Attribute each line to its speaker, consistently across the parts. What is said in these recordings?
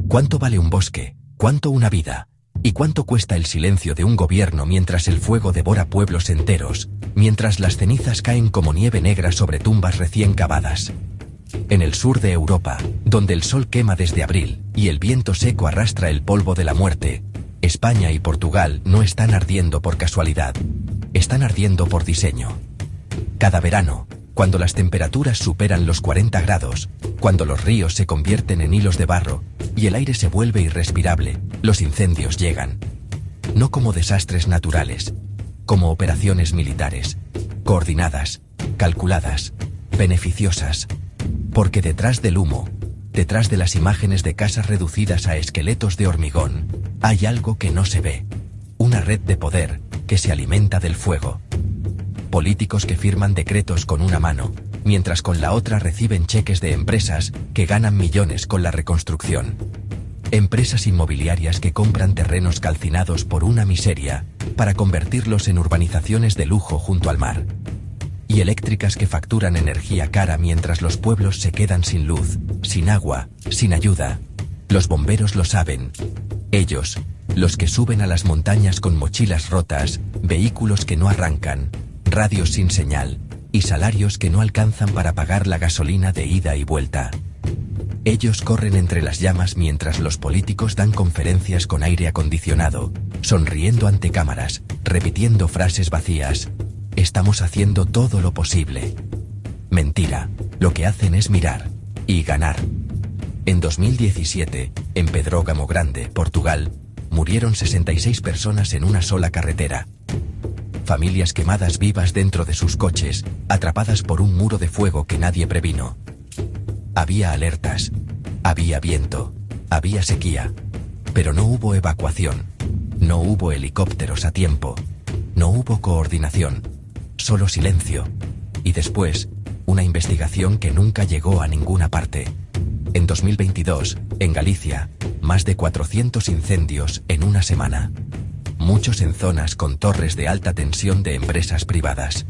Speaker 1: ¿Cuánto vale un bosque? ¿Cuánto una vida? ¿Y cuánto cuesta el silencio de un gobierno mientras el fuego devora pueblos enteros, mientras las cenizas caen como nieve negra sobre tumbas recién cavadas? En el sur de Europa, donde el sol quema desde abril y el viento seco arrastra el polvo de la muerte, España y Portugal no están ardiendo por casualidad, están ardiendo por diseño. Cada verano, cuando las temperaturas superan los 40 grados, cuando los ríos se convierten en hilos de barro y el aire se vuelve irrespirable, los incendios llegan. No como desastres naturales, como operaciones militares, coordinadas, calculadas, beneficiosas. Porque detrás del humo, detrás de las imágenes de casas reducidas a esqueletos de hormigón, hay algo que no se ve. Una red de poder que se alimenta del fuego. Políticos que firman decretos con una mano, mientras con la otra reciben cheques de empresas que ganan millones con la reconstrucción. Empresas inmobiliarias que compran terrenos calcinados por una miseria para convertirlos en urbanizaciones de lujo junto al mar. Y eléctricas que facturan energía cara mientras los pueblos se quedan sin luz, sin agua, sin ayuda. Los bomberos lo saben. Ellos, los que suben a las montañas con mochilas rotas, vehículos que no arrancan, radios sin señal, y salarios que no alcanzan para pagar la gasolina de ida y vuelta. Ellos corren entre las llamas mientras los políticos dan conferencias con aire acondicionado, sonriendo ante cámaras, repitiendo frases vacías. Estamos haciendo todo lo posible. Mentira, lo que hacen es mirar y ganar. En 2017, en Pedrógamo Grande, Portugal, murieron 66 personas en una sola carretera. Familias quemadas vivas dentro de sus coches, atrapadas por un muro de fuego que nadie previno. Había alertas, había viento, había sequía, pero no hubo evacuación, no hubo helicópteros a tiempo, no hubo coordinación, solo silencio, y después, una investigación que nunca llegó a ninguna parte. En 2022, en Galicia, más de 400 incendios en una semana. Muchos en zonas con torres de alta tensión de empresas privadas.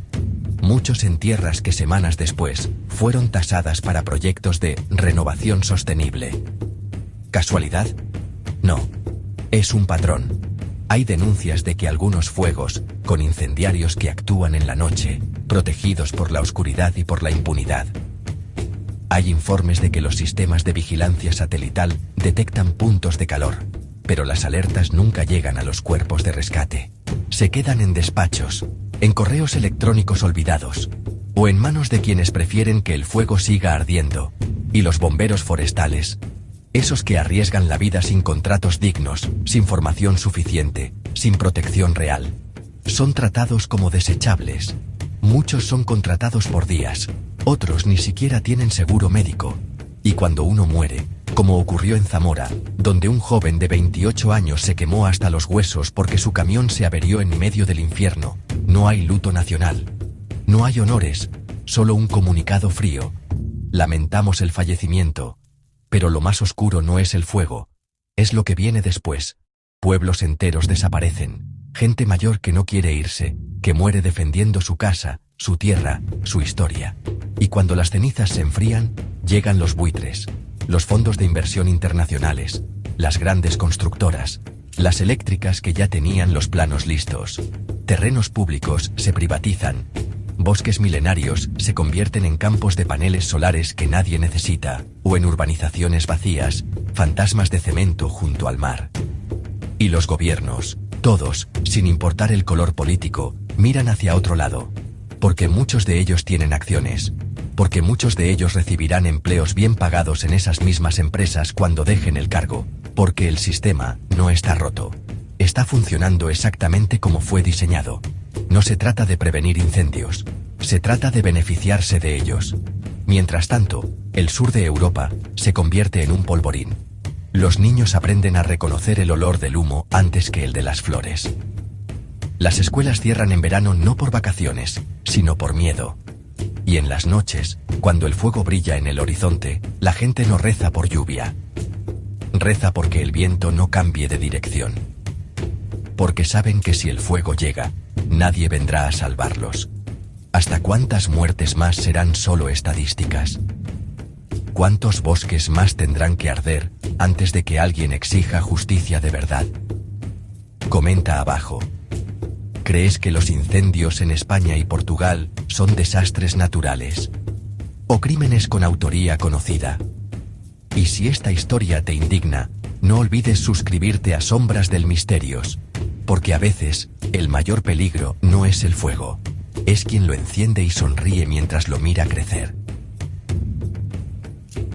Speaker 1: Muchos en tierras que semanas después fueron tasadas para proyectos de renovación sostenible. ¿Casualidad? No. Es un patrón. Hay denuncias de que algunos fuegos, con incendiarios que actúan en la noche, protegidos por la oscuridad y por la impunidad. Hay informes de que los sistemas de vigilancia satelital detectan puntos de calor, pero las alertas nunca llegan a los cuerpos de rescate. Se quedan en despachos, en correos electrónicos olvidados, o en manos de quienes prefieren que el fuego siga ardiendo. Y los bomberos forestales, esos que arriesgan la vida sin contratos dignos, sin formación suficiente, sin protección real, son tratados como desechables. Muchos son contratados por días, otros ni siquiera tienen seguro médico. Y cuando uno muere, como ocurrió en Zamora, donde un joven de 28 años se quemó hasta los huesos porque su camión se averió en medio del infierno, no hay luto nacional. No hay honores, solo un comunicado frío. Lamentamos el fallecimiento, pero lo más oscuro no es el fuego, es lo que viene después. Pueblos enteros desaparecen, gente mayor que no quiere irse, que muere defendiendo su casa, su tierra, su historia. Y cuando las cenizas se enfrían, llegan los buitres, los fondos de inversión internacionales, las grandes constructoras, las eléctricas que ya tenían los planos listos. Terrenos públicos se privatizan, bosques milenarios se convierten en campos de paneles solares que nadie necesita, o en urbanizaciones vacías, fantasmas de cemento junto al mar. Y los gobiernos, todos, sin importar el color político, miran hacia otro lado. Porque muchos de ellos tienen acciones. Porque muchos de ellos recibirán empleos bien pagados en esas mismas empresas cuando dejen el cargo. Porque el sistema no está roto. Está funcionando exactamente como fue diseñado. No se trata de prevenir incendios. Se trata de beneficiarse de ellos. Mientras tanto, el sur de Europa se convierte en un polvorín. Los niños aprenden a reconocer el olor del humo antes que el de las flores. Las escuelas cierran en verano no por vacaciones, sino por miedo. Y en las noches, cuando el fuego brilla en el horizonte, la gente no reza por lluvia. Reza porque el viento no cambie de dirección. Porque saben que si el fuego llega, nadie vendrá a salvarlos. ¿Hasta cuántas muertes más serán solo estadísticas? ¿Cuántos bosques más tendrán que arder antes de que alguien exija justicia de verdad. Comenta abajo. ¿Crees que los incendios en España y Portugal son desastres naturales? ¿O crímenes con autoría conocida? Y si esta historia te indigna, no olvides suscribirte a Sombras del Misterios, porque a veces, el mayor peligro no es el fuego, es quien lo enciende y sonríe mientras lo mira crecer.